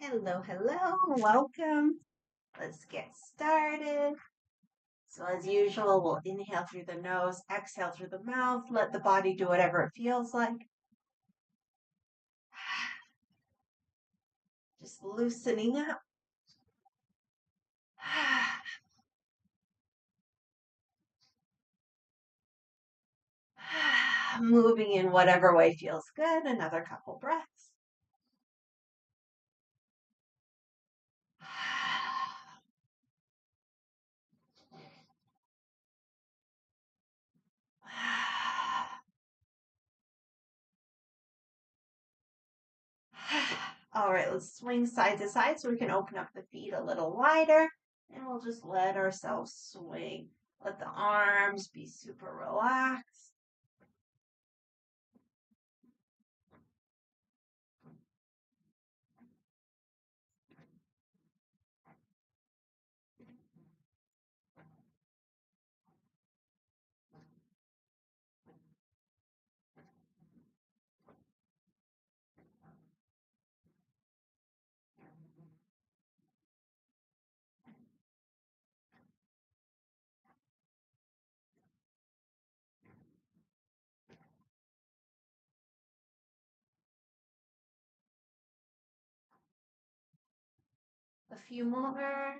Hello, hello, welcome. Let's get started. So, as usual, we'll inhale through the nose, exhale through the mouth, let the body do whatever it feels like. Just loosening up. Moving in whatever way feels good. Another couple breaths. All right, let's swing side to side so we can open up the feet a little wider. And we'll just let ourselves swing. Let the arms be super relaxed. A few more.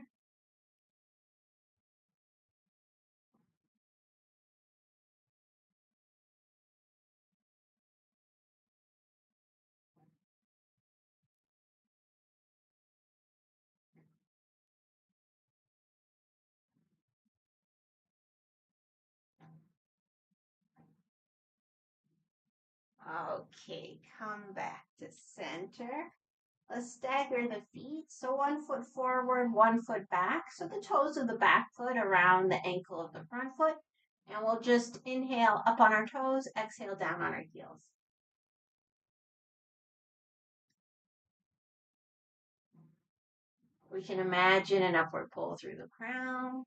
Okay, come back to center. Let's stagger the feet. So 1 foot forward, 1 foot back. So the toes of the back foot around the ankle of the front foot. And we'll just inhale up on our toes, exhale down on our heels. We can imagine an upward pull through the crown.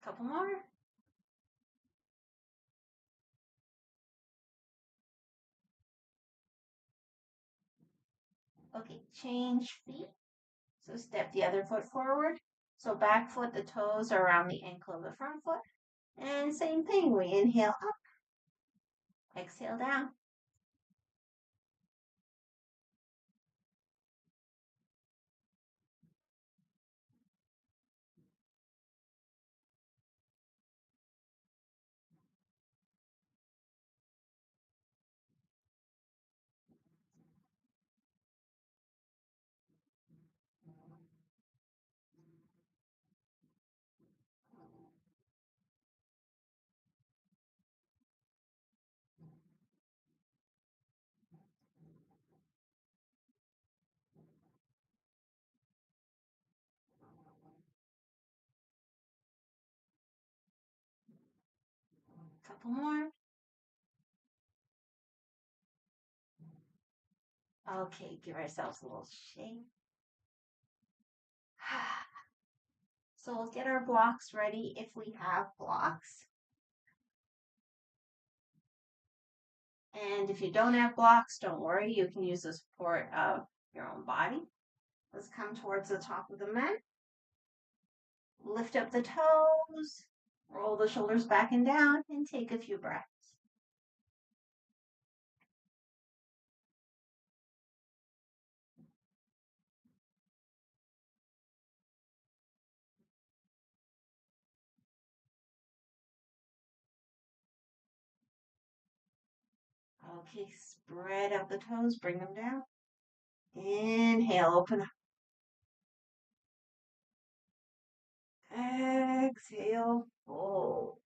Couple more. Okay, change feet. So step the other foot forward. So back foot, the toes are around the ankle of the front foot. And same thing, we inhale up, exhale down. Couple more. Okay, give ourselves a little shake. So we'll get our blocks ready if we have blocks. And if you don't have blocks, don't worry. You can use the support of your own body. Let's come towards the top of the mat. Lift up the toes. Roll the shoulders back and down and take a few breaths. Okay, spread out the toes, bring them down. Inhale, open up. Exhale, fold.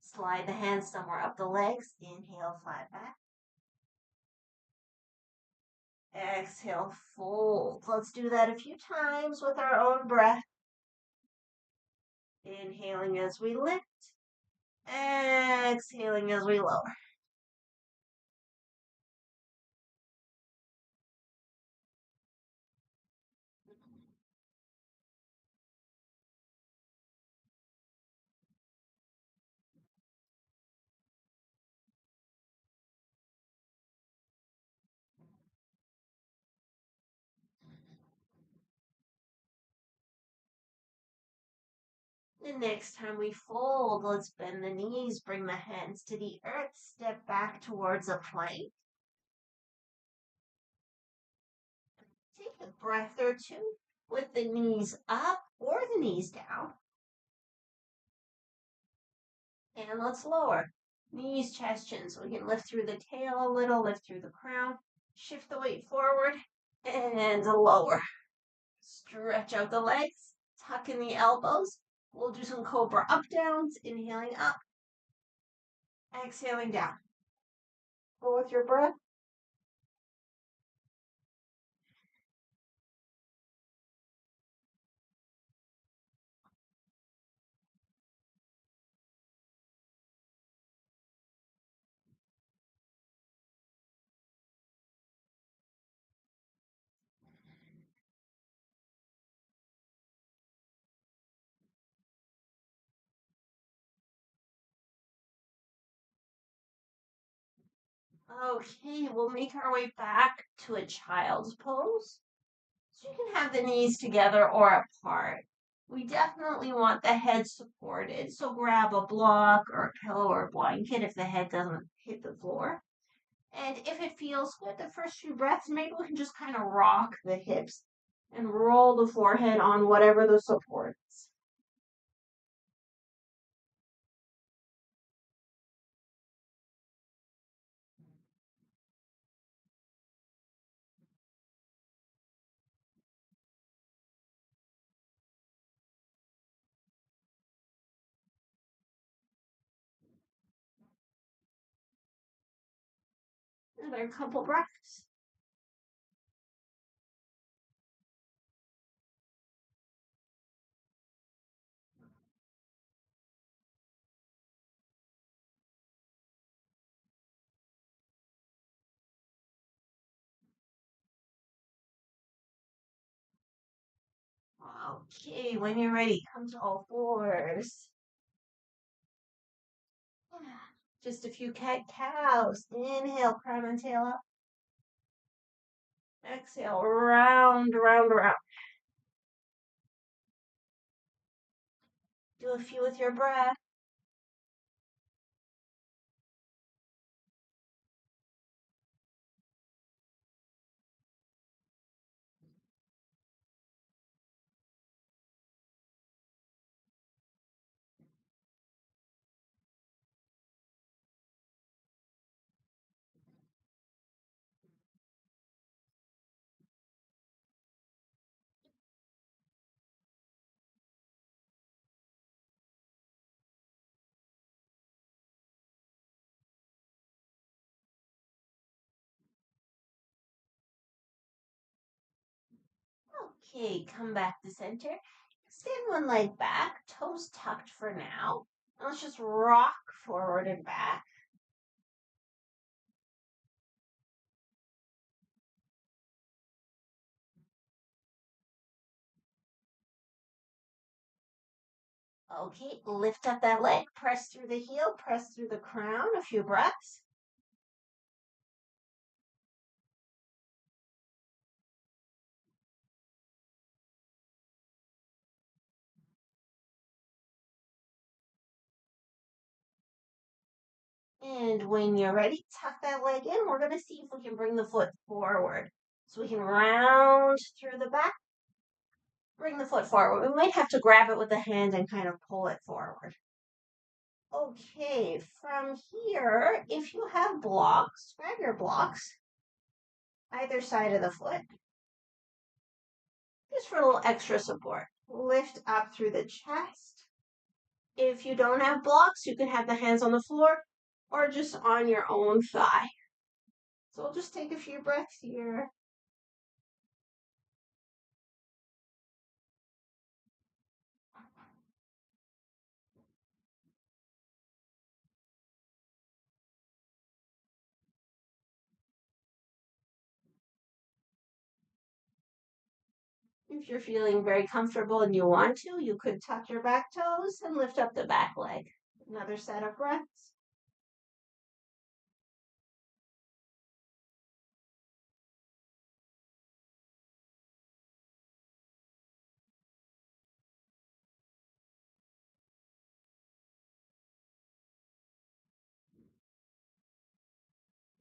Slide the hands somewhere up the legs. Inhale, flat back. Exhale, fold. Let's do that a few times with our own breath. Inhaling as we lift, exhaling as we lower. The next time we fold, let's bend the knees, bring the hands to the earth, step back towards a plank. Take a breath or two with the knees up or the knees down. And let's lower. Knees, chest, chin. So we can lift through the tail a little, lift through the crown. Shift the weight forward and lower. Stretch out the legs, tuck in the elbows. We'll do some cobra up downs, inhaling up, exhaling down. Go with your breath. Okay, we'll make our way back to a child's pose. So you can have the knees together or apart. We definitely want the head supported. So grab a block or a pillow or a blanket if the head doesn't hit the floor. And if it feels good, the first few breaths, maybe we can just kind of rock the hips and roll the forehead on whatever the supports. Another couple breaths. Okay, when you're ready, come to all fours. Just a few cat cows. Inhale, crown and tail up. Exhale, round, round, round. Do a few with your breath. Okay, come back to center. Extend one leg back, toes tucked for now. And let's just rock forward and back. Okay, lift up that leg, press through the heel, press through the crown, a few breaths. And when you're ready, tuck that leg in. We're going to see if we can bring the foot forward. So we can round through the back, bring the foot forward. We might have to grab it with the hand and kind of pull it forward. Okay, from here, if you have blocks, grab your blocks, either side of the foot, just for a little extra support. Lift up through the chest. If you don't have blocks, you can have the hands on the floor or just on your own thigh. So we'll just take a few breaths here. If you're feeling very comfortable and you want to, you could tuck your back toes and lift up the back leg. Another set of breaths.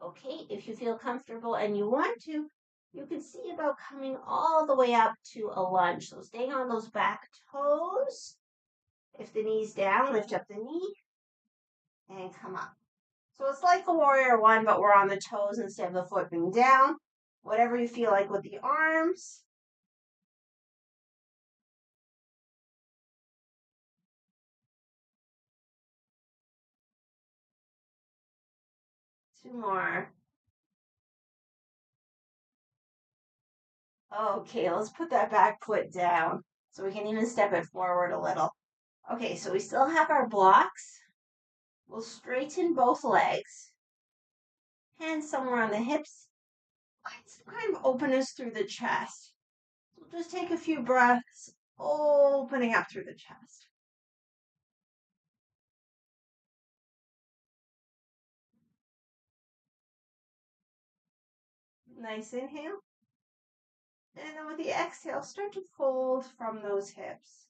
Okay, if you feel comfortable and you want to, you can see about coming all the way up to a lunge. So staying on those back toes. If the knee's down, lift up the knee and come up. So it's like a warrior one, but we're on the toes instead of the foot being down. Whatever you feel like with the arms. Two more. Okay, let's put that back foot down so we can even step it forward a little. Okay, so we still have our blocks. We'll straighten both legs. Hands somewhere on the hips. Find some kind of openness through the chest. So just take a few breaths, opening up through the chest. Nice inhale. And then with the exhale, start to fold from those hips.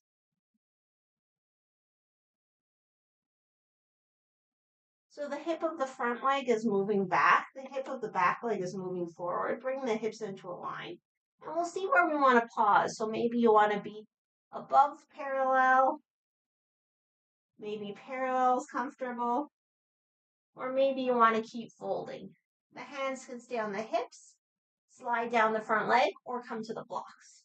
So the hip of the front leg is moving back. The hip of the back leg is moving forward. Bring the hips into a line. And we'll see where we want to pause. So maybe you want to be above parallel. Maybe parallel is comfortable. Or maybe you want to keep folding. The hands can stay on the hips, slide down the front leg, or come to the blocks.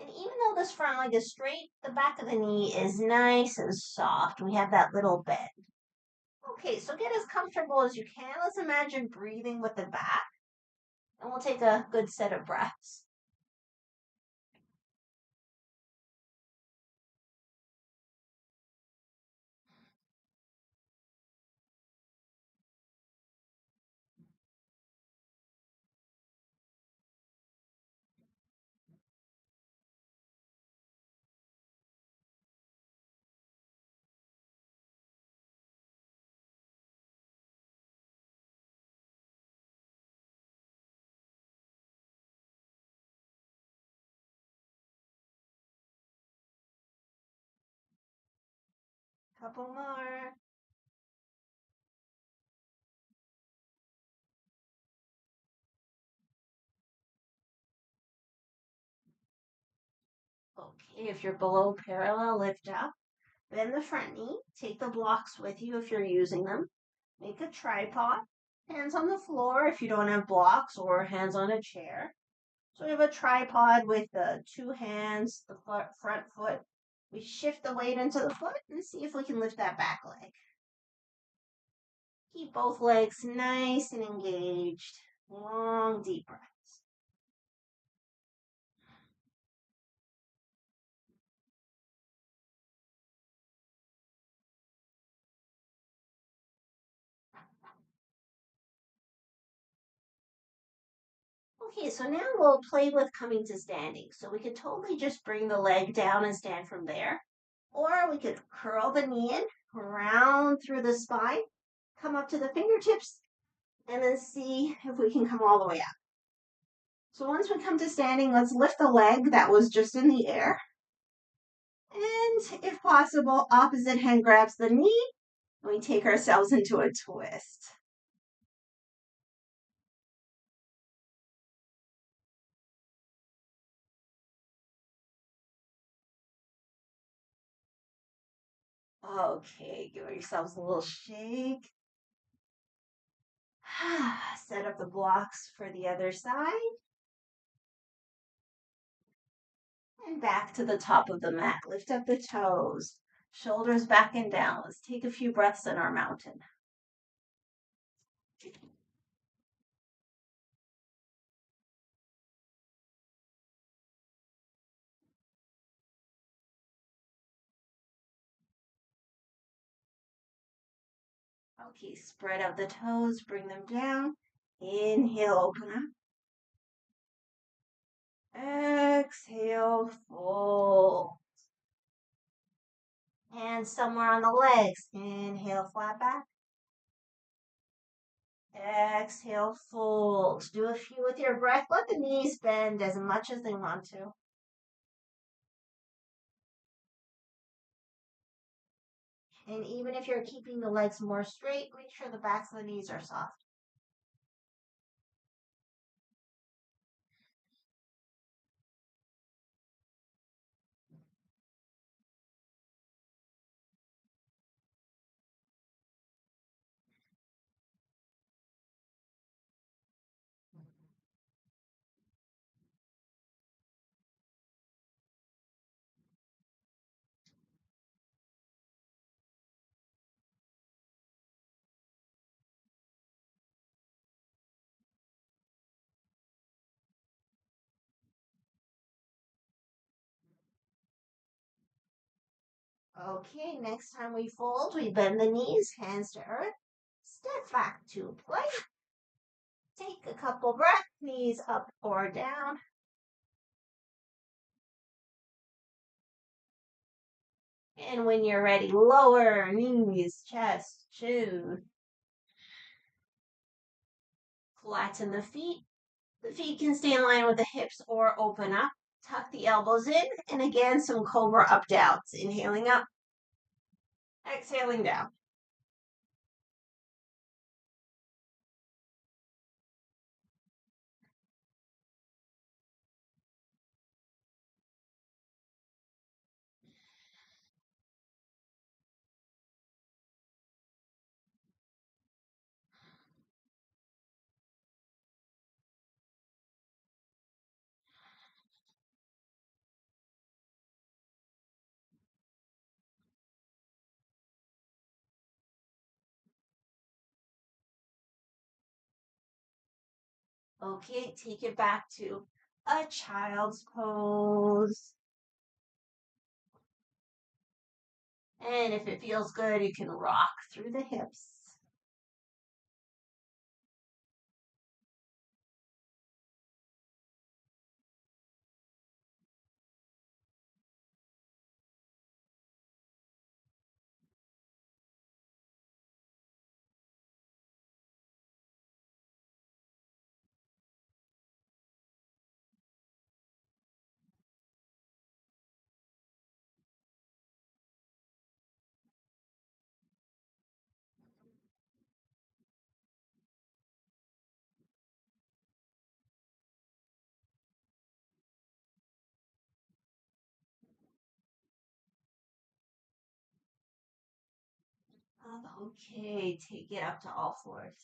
And even though this front leg is straight, the back of the knee is nice and soft. We have that little bend. Okay, so get as comfortable as you can. Let's imagine breathing with the back. And we'll take a good set of breaths. Couple more. Okay, if you're below parallel, lift up. Bend the front knee. Take the blocks with you if you're using them. Make a tripod. Hands on the floor if you don't have blocks, or hands on a chair. So we have a tripod with the two hands, the front foot. We shift the weight into the foot and see if we can lift that back leg. Keep both legs nice and engaged. Long, deep breaths. Okay, so now we'll play with coming to standing. So we could totally just bring the leg down and stand from there. Or we could curl the knee in, round through the spine, come up to the fingertips, and then see if we can come all the way up. So once we come to standing, let's lift the leg that was just in the air. And if possible, opposite hand grabs the knee, and we take ourselves into a twist. Okay, give yourselves a little shake. Set up the blocks for the other side. And back to the top of the mat. Lift up the toes. Shoulders back and down. Let's take a few breaths in our mountain. Okay, spread out the toes, bring them down. Inhale, open up. Exhale, fold. Hands somewhere on the legs. Inhale, flat back. Exhale, fold. Do a few with your breath. Let the knees bend as much as they want to. And even if you're keeping the legs more straight, make sure the backs of the knees are soft. Okay, next time we fold, we bend the knees, hands to earth, step back to plank. Take a couple breaths, knees up or down. And when you're ready, lower knees, chest, chin. Flatten the feet. The feet can stay in line with the hips or open up. Tuck the elbows in. And again, some cobra up downs. Inhaling up, exhaling down. Okay, take it back to a child's pose. And if it feels good, you can rock through the hips. Okay, take it up to all fours.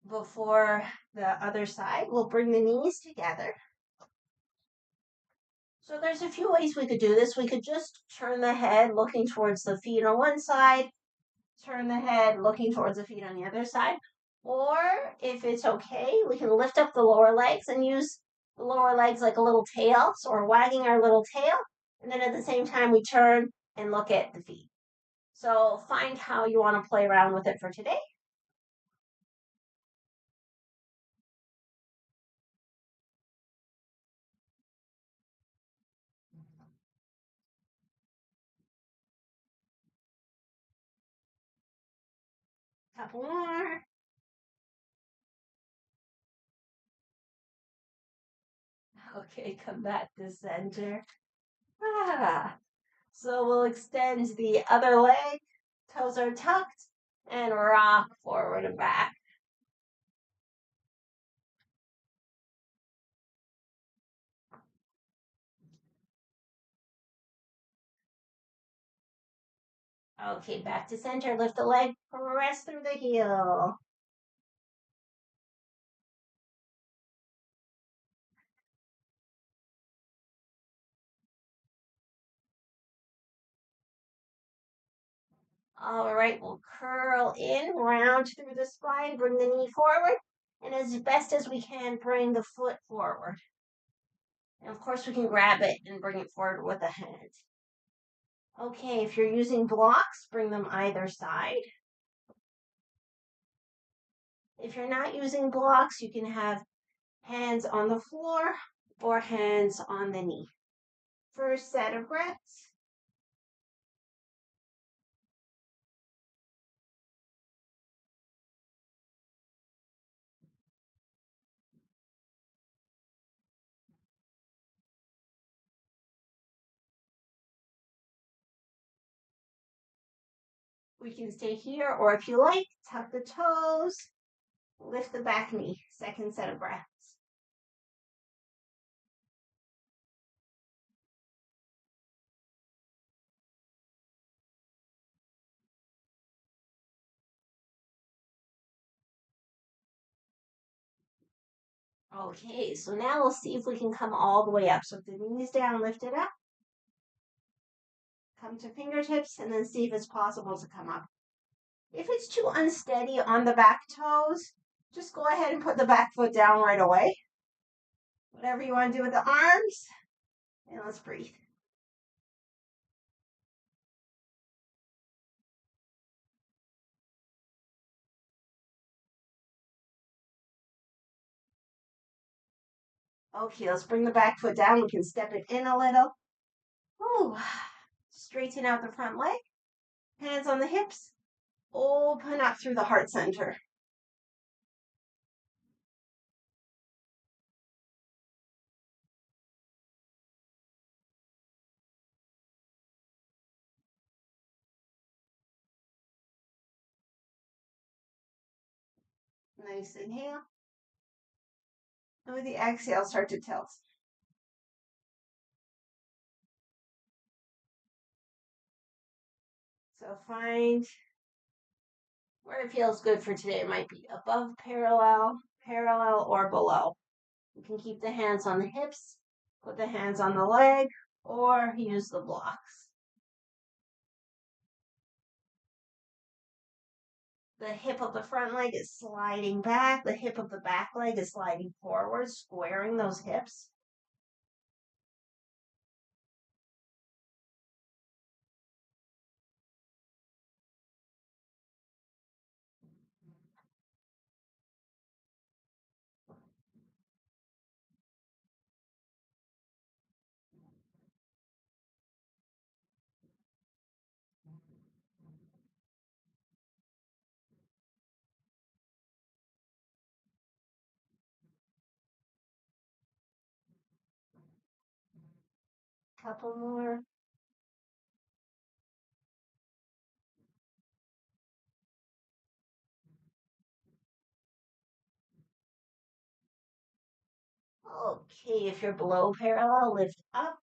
Before the other side, we'll bring the knees together. So there's a few ways we could do this. We could just turn the head looking towards the feet on one side, turn the head looking towards the feet on the other side. Or if it's okay, we can lift up the lower legs and use the lower legs like a little tail. So we're wagging our little tail. And then at the same time, we turn and look at the feet. So find how you want to play around with it for today. Couple more. Okay, come back to center. Ah. So we'll extend the other leg. Toes are tucked and rock forward and back. Okay, back to center. Lift the leg, press through the heel. All right, we'll curl in, round through the spine, bring the knee forward, and as best as we can, bring the foot forward. And of course, we can grab it and bring it forward with a hand. Okay, if you're using blocks, bring them either side. If you're not using blocks, you can have hands on the floor or hands on the knee. First set of breaths. We can stay here, or if you like, tuck the toes, lift the back knee. Second set of breaths. Okay, so now we'll see if we can come all the way up. So if the knees down, lift it up. Come to fingertips, and then see if it's possible to come up. If it's too unsteady on the back toes, just go ahead and put the back foot down right away. Whatever you want to do with the arms, and let's breathe. Okay, let's bring the back foot down. We can step it in a little. Ooh. Straighten out the front leg. Hands on the hips. Open up through the heart center. Nice inhale. And with the exhale, start to tilt. So find where it feels good for today. It might be above parallel, parallel, or below. You can keep the hands on the hips, put the hands on the leg, or use the blocks. The hip of the front leg is sliding back. The hip of the back leg is sliding forward, squaring those hips. Couple more. Okay, if you're below parallel, lift up,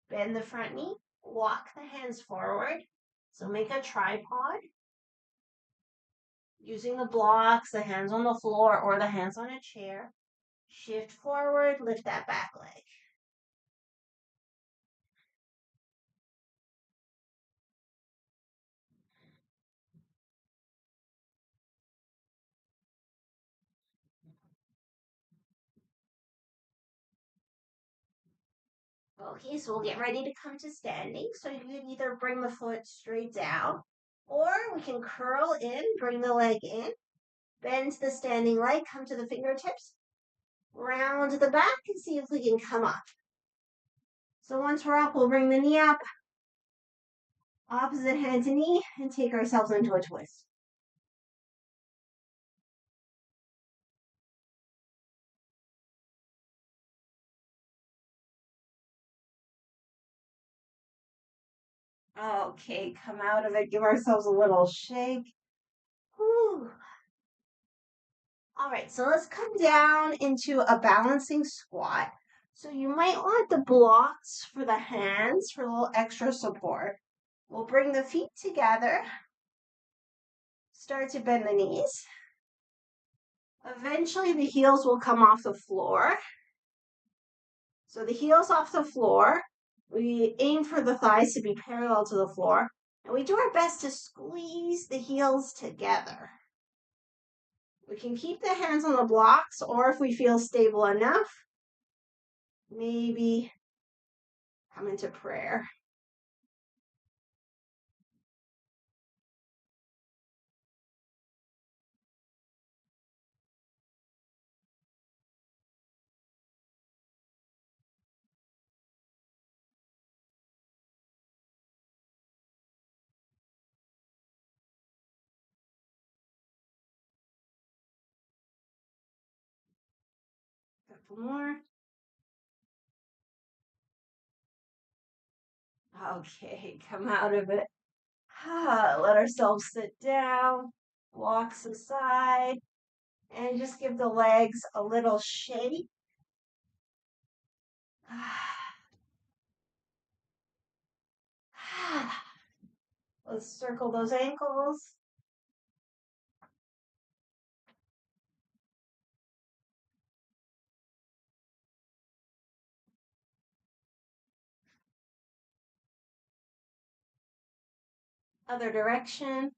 bend the front knee, walk the hands forward. So make a tripod using the blocks, the hands on the floor or the hands on a chair. Shift forward, lift that back leg. Okay, so we'll get ready to come to standing. So you can either bring the foot straight down, or we can curl in, bring the leg in, bend the standing leg, come to the fingertips, round the back, and see if we can come up. So once we're up, we'll bring the knee up, opposite hand to knee, and take ourselves into a twist. Okay, come out of it, give ourselves a little shake. Whew. All right, so let's come down into a balancing squat. So you might want the blocks for the hands for a little extra support. We'll bring the feet together, start to bend the knees. Eventually the heels will come off the floor. So the heels off the floor, we aim for the thighs to be parallel to the floor, and we do our best to squeeze the heels together. We can keep the hands on the blocks, or if we feel stable enough, maybe come into prayer. Couple more. Okay, come out of it. Let ourselves sit down, walks aside, and just give the legs a little shake. Let's circle those ankles. Other direction.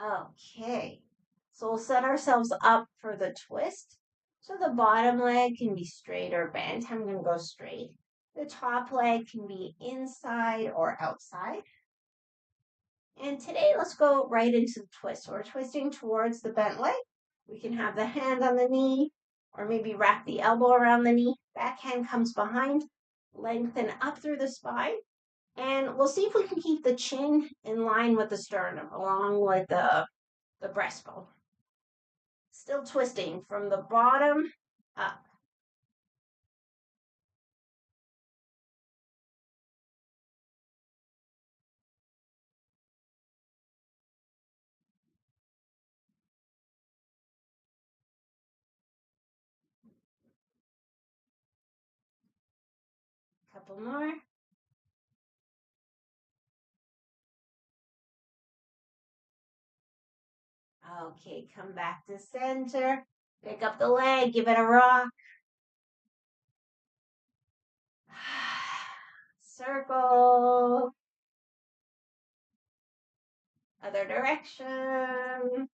Okay. So we'll set ourselves up for the twist. So the bottom leg can be straight or bent. I'm going to go straight. The top leg can be inside or outside. And today, let's go right into the twist. So we're twisting towards the bent leg. We can have the hand on the knee, or maybe wrap the elbow around the knee. Back hand comes behind, lengthen up through the spine. And we'll see if we can keep the chin in line with the sternum, along with the breastbone. Still twisting from the bottom up. Couple more. Okay, come back to center. Pick up the leg, give it a rock. Circle. Other direction.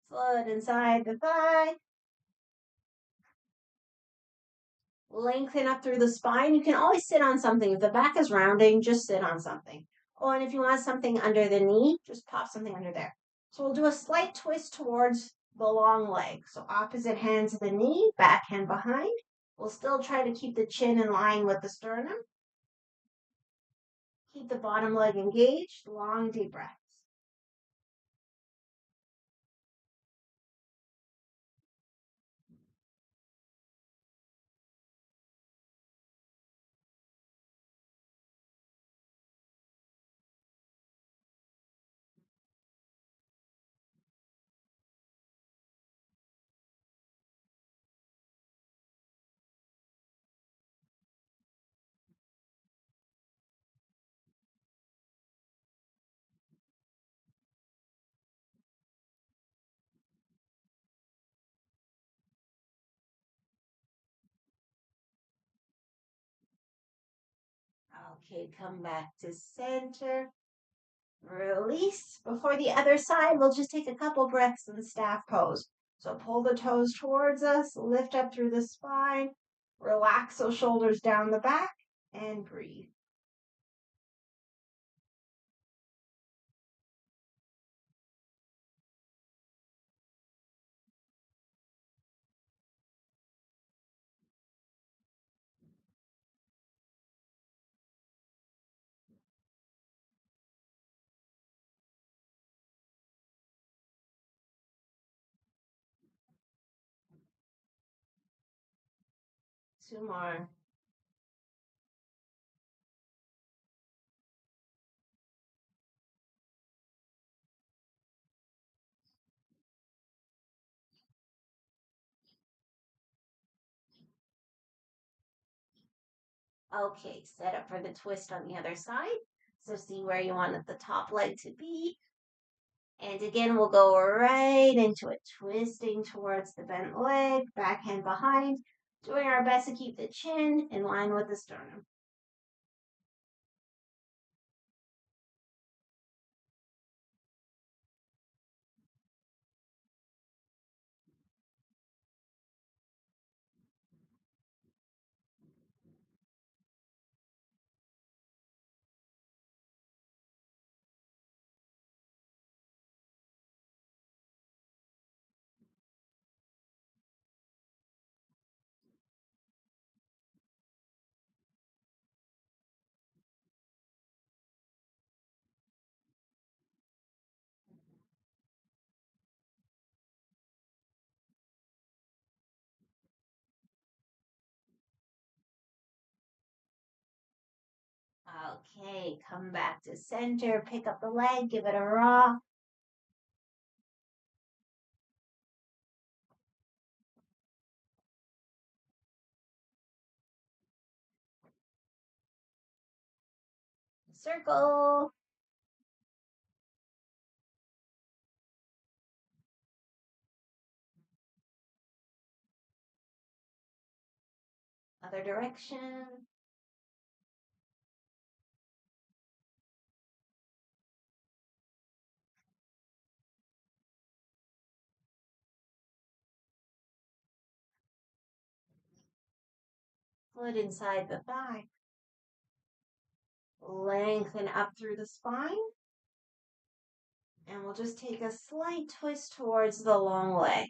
Float inside the thigh. Lengthen up through the spine. You can always sit on something. If the back is rounding, just sit on something. Oh, and if you want something under the knee, just pop something under there. So we'll do a slight twist towards the long leg. So opposite hand to the knee, back hand behind. We'll still try to keep the chin in line with the sternum. Keep the bottom leg engaged. Long, deep breaths. 'Okay, come back to center. Release. Before the other side, we'll just take a couple breaths in the staff pose. So pull the toes towards us, lift up through the spine, relax those shoulders down the back, and breathe. Two more. Okay, set up for the twist on the other side. So see where you want the top leg to be. And again, we'll go right into it, twisting towards the bent leg, back hand behind, doing our best to keep the chin in line with the sternum. Okay, come back to center, pick up the leg, give it a rock. Circle. Other direction. Foot inside the thigh. Lengthen up through the spine. And we'll just take a slight twist towards the long leg.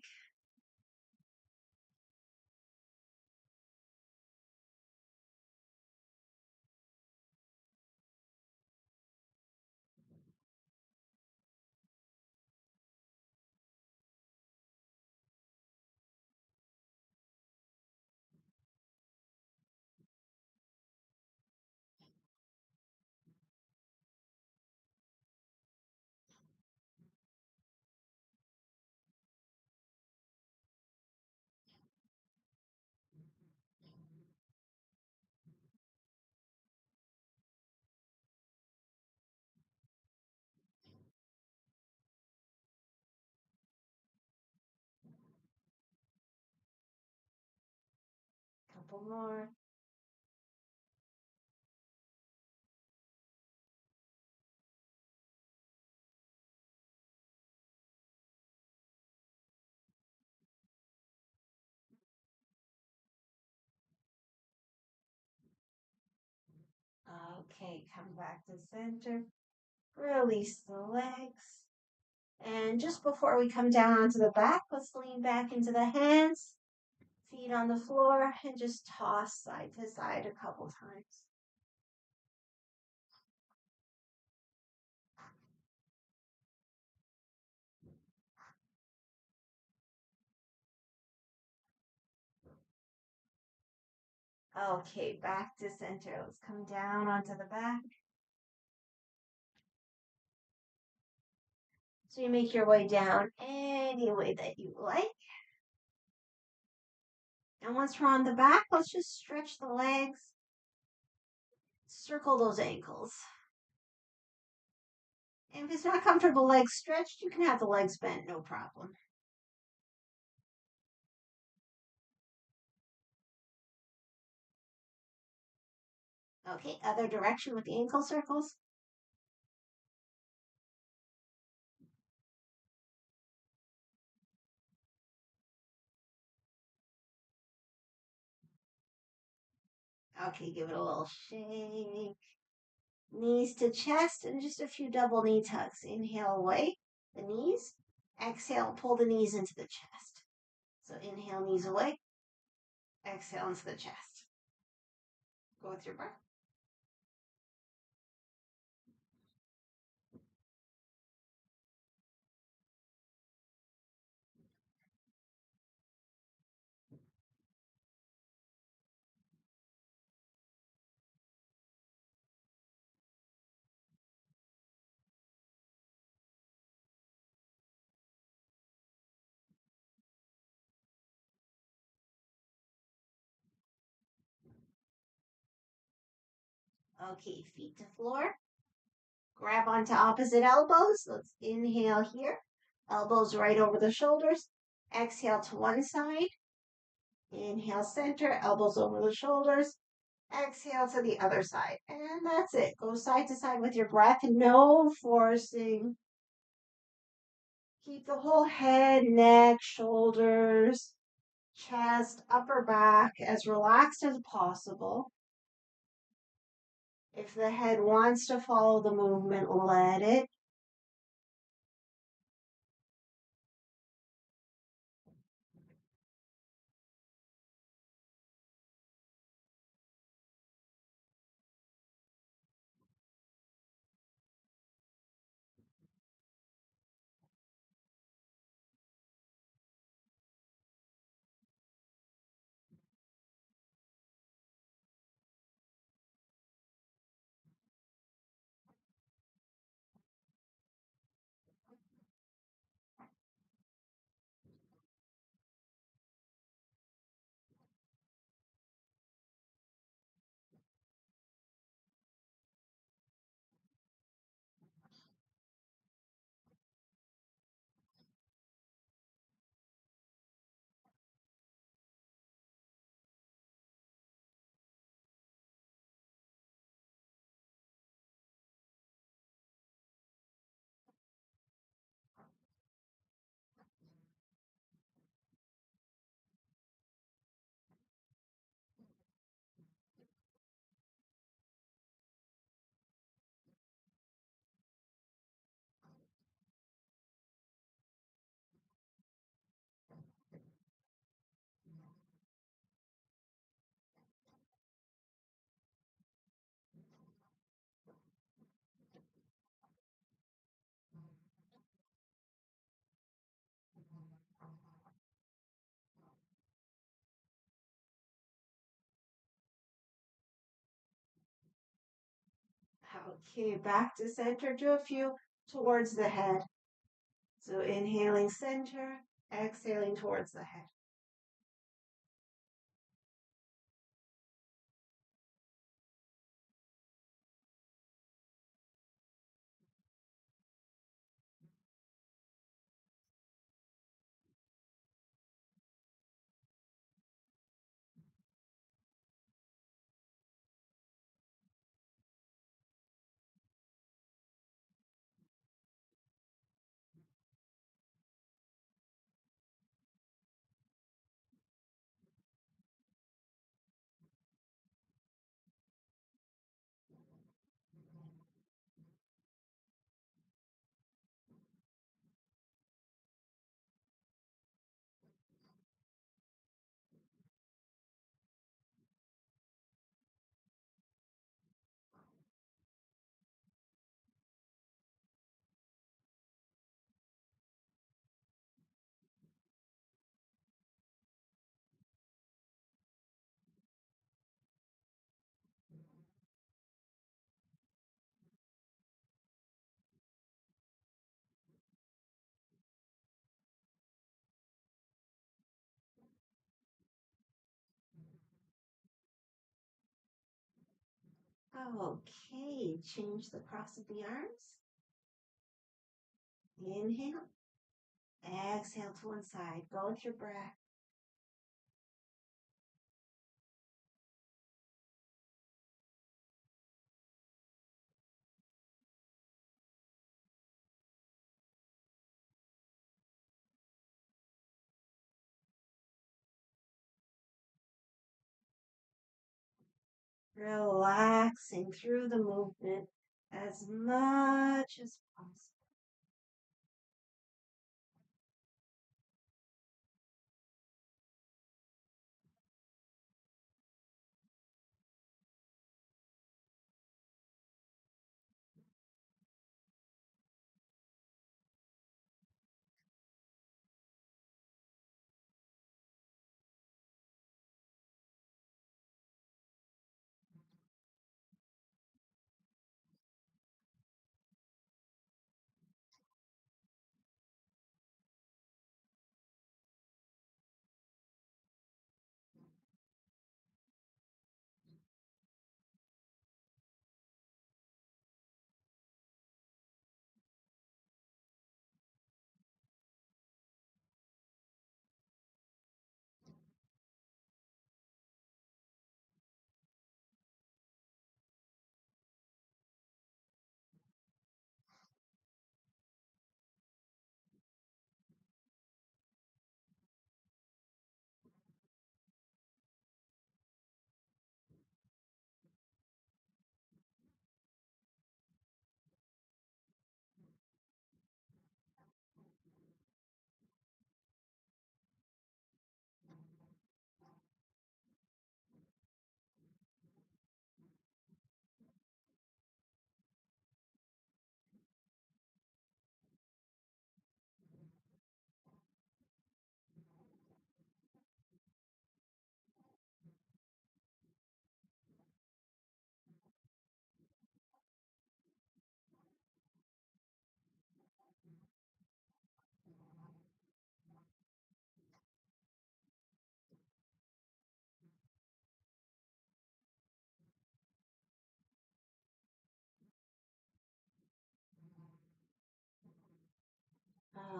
Couple more. Okay, come back to center. Release the legs. And just before we come down onto the back, let's lean back into the hands, feet on the floor, and just toss side to side a couple times. Okay, back to center. Let's come down onto the back. So you make your way down any way that you like. And once we're on the back, let's just stretch the legs, circle those ankles. And if it's not comfortable legs stretched, you can have the legs bent, no problem. Okay, other direction with the ankle circles. Okay, give it a little shake. Knees to chest and just a few double knee tucks. Inhale away the knees. Exhale, pull the knees into the chest. So inhale, knees away. Exhale into the chest. Go with your breath. Okay, feet to floor. Grab onto opposite elbows. Let's inhale here. Elbows right over the shoulders. Exhale to one side. Inhale center, elbows over the shoulders. Exhale to the other side. And that's it. Go side to side with your breath. No forcing. Keep the whole head, neck, shoulders, chest, upper back as relaxed as possible. If the head wants to follow the movement, let it. Okay, back to center. Do a few towards the head. So inhaling center, exhaling towards the head. Okay, change the cross of the arms. Inhale, exhale to one side. Go with your breath. Relaxing through the movement as much as possible.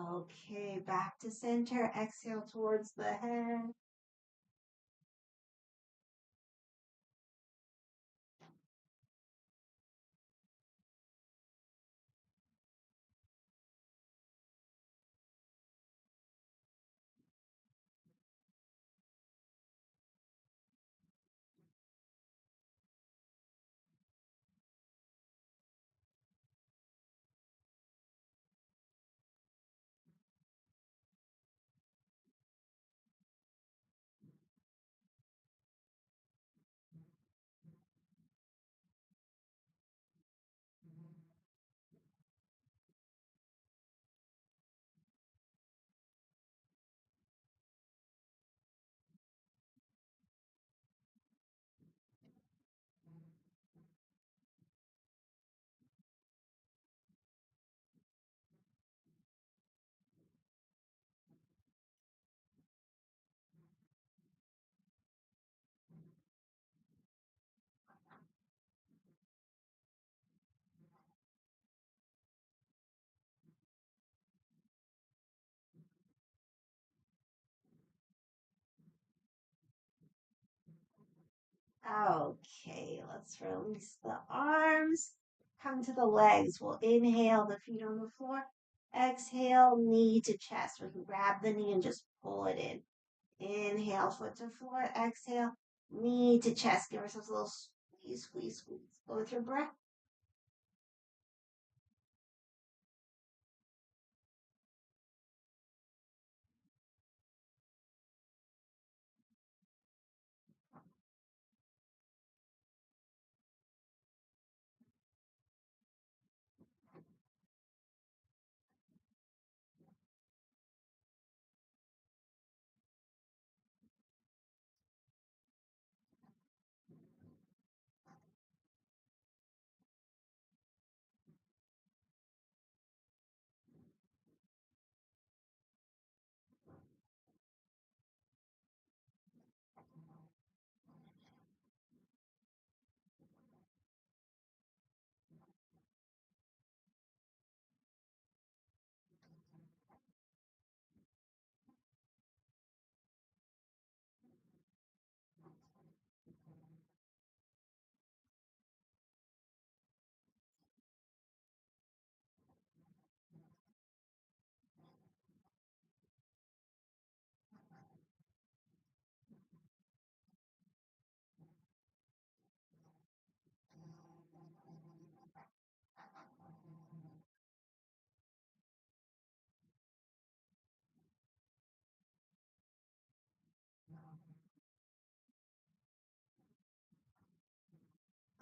Okay, back to center. Exhale towards the head. Okay, let's release the arms. Come to the legs. We'll inhale the feet on the floor. Exhale, knee to chest. We can grab the knee and just pull it in. Inhale, foot to floor. Exhale, knee to chest. Give ourselves a little squeeze, squeeze, squeeze. Go with your breath.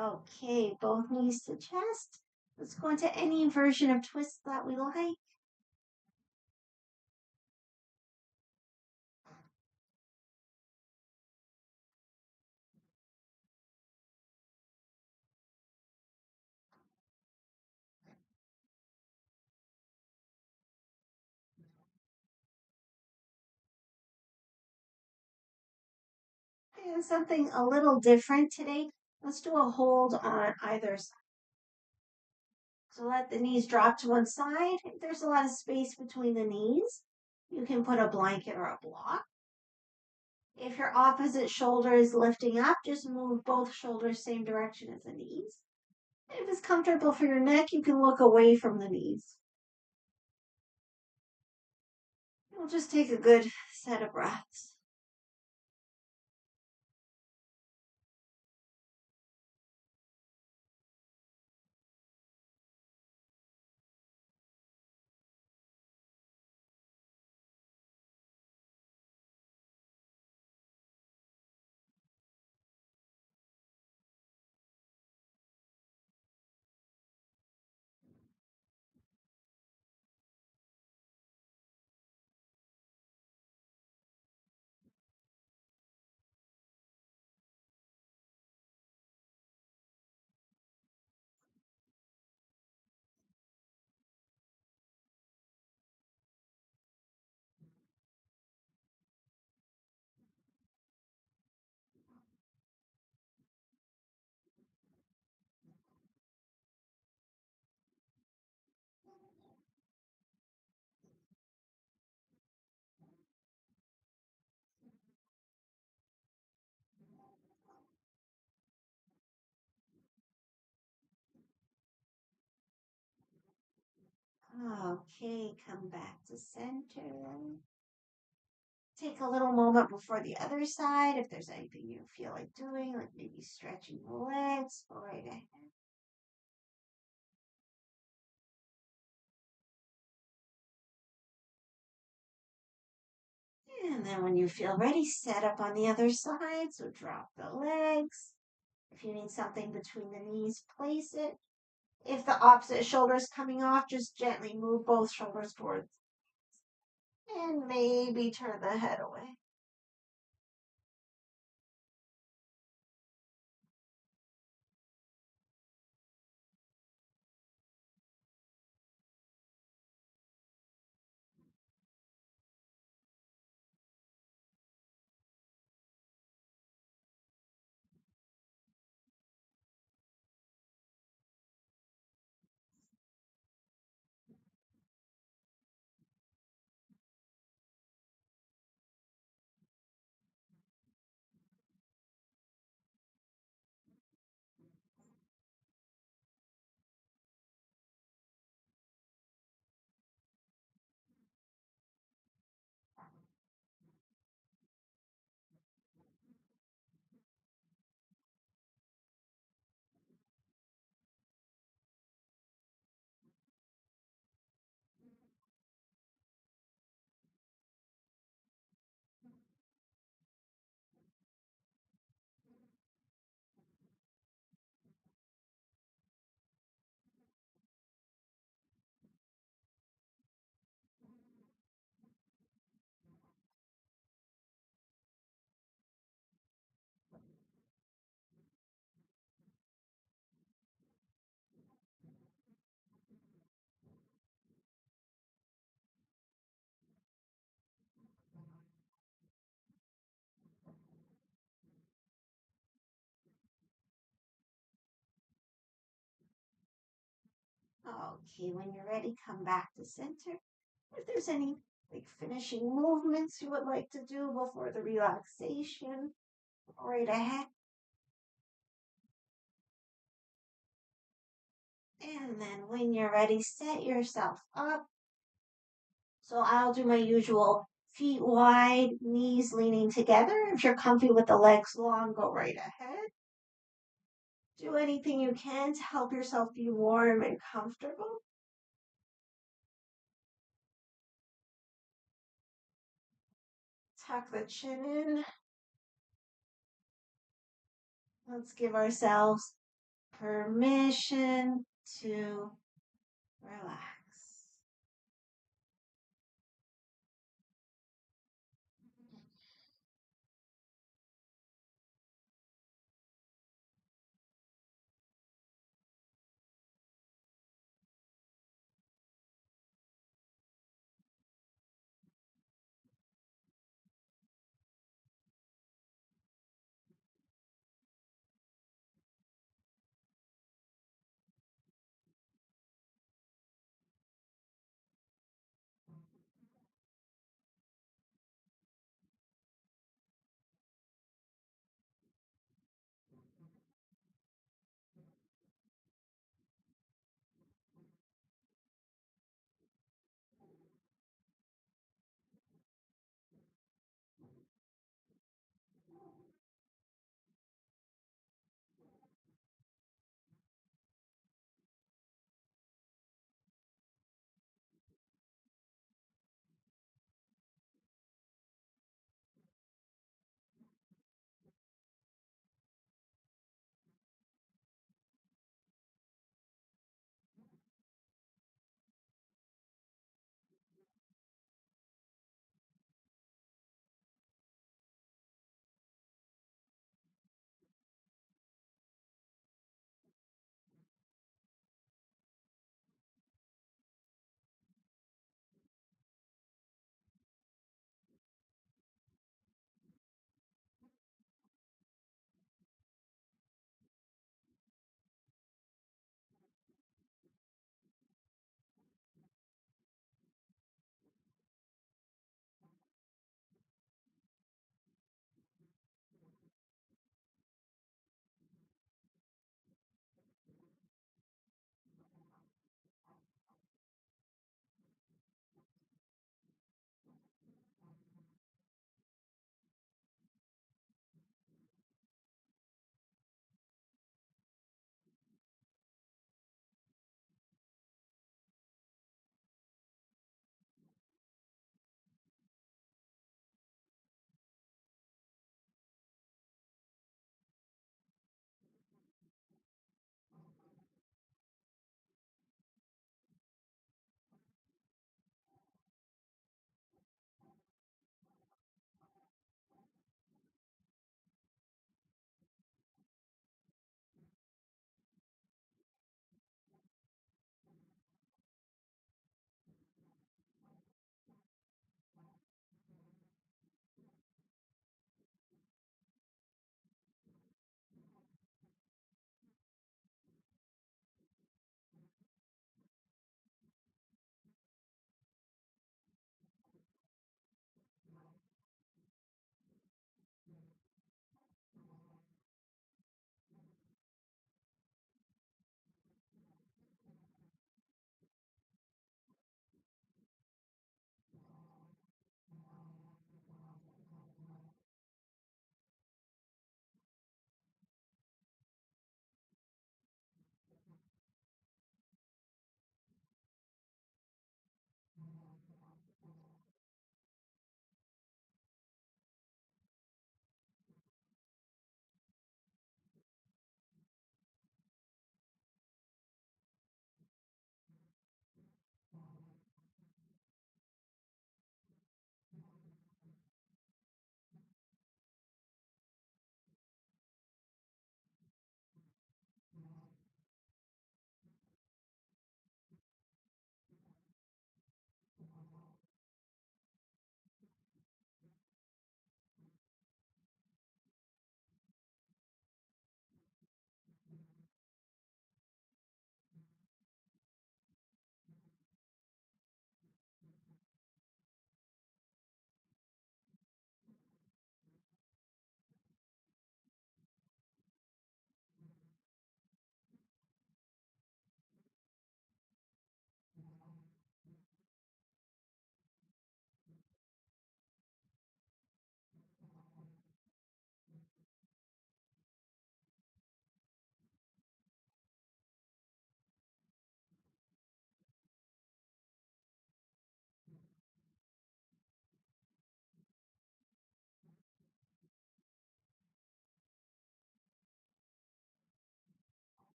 Okay, both knees to chest. Let's go into any version of twist that we like. And something a little different today. Let's do a hold on either side. So let the knees drop to one side. If there's a lot of space between the knees, you can put a blanket or a block. If your opposite shoulder is lifting up, just move both shoulders same direction as the knees. If it's comfortable for your neck, you can look away from the knees. We'll just take a good set of breaths. Okay, come back to center. Take a little moment before the other side. If there's anything you feel like doing, like maybe stretching the legs, go right ahead. And then when you feel ready, set up on the other side. So drop the legs. If you need something between the knees, place it. If the opposite shoulder is coming off, just gently move both shoulders towards and maybe turn the head away. Okay, when you're ready, come back to center. If there's any like finishing movements you would like to do before the relaxation, go right ahead. And then when you're ready, set yourself up. So I'll do my usual feet wide, knees leaning together. If you're comfy with the legs long, go right ahead. Do anything you can to help yourself be warm and comfortable. Tuck the chin in. Let's give ourselves permission to relax.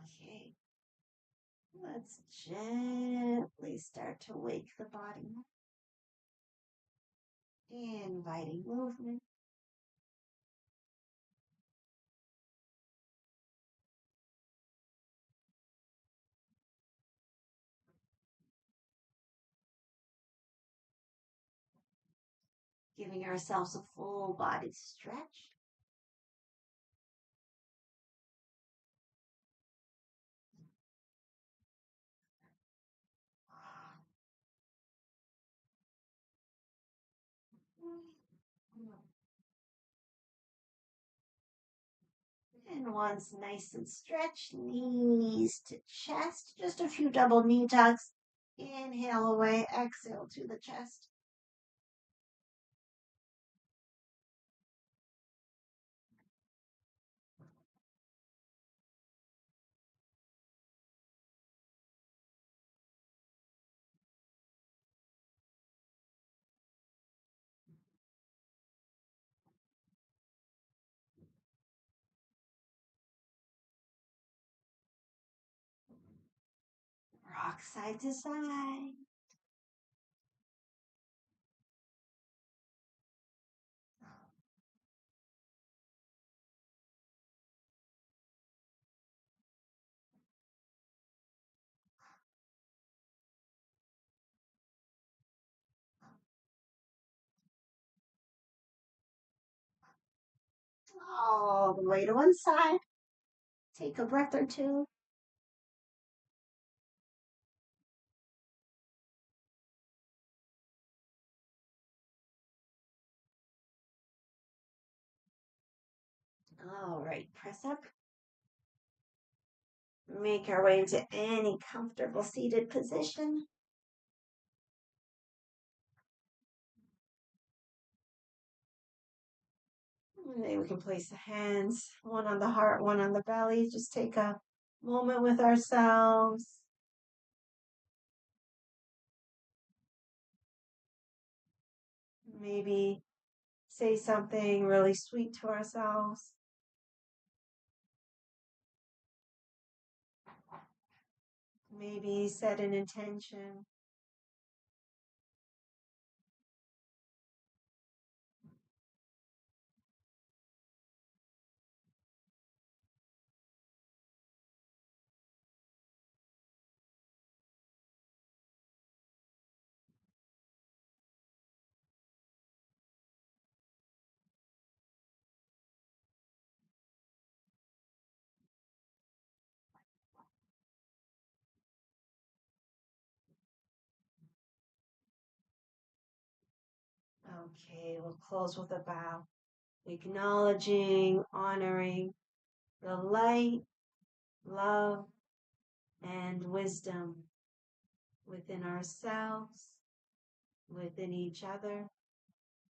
Okay. Let's gently start to wake the body up. Inviting movement. Giving ourselves a full body stretch. And once nice and stretched, knees to chest. Just a few double knee tucks. Inhale away, exhale to the chest. Rock side to side. All the way to one side. Take a breath or two. All right, press up. Make our way into any comfortable seated position. Maybe we can place the hands, one on the heart, one on the belly. Just take a moment with ourselves. Maybe say something really sweet to ourselves. Maybe set an intention. Okay, we'll close with a bow, acknowledging, honoring the light, love, and wisdom within ourselves, within each other,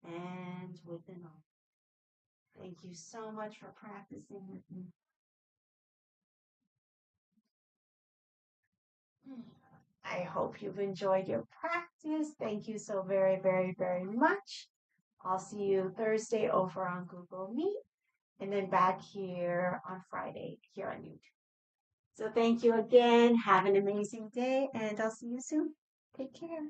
and within all. Thank you so much for practicing with me. I hope you've enjoyed your practice. Thank you so very, very, very much. I'll see you Thursday over on Google Meet and then back here on Friday here on YouTube. So thank you again. Have an amazing day and I'll see you soon. Take care.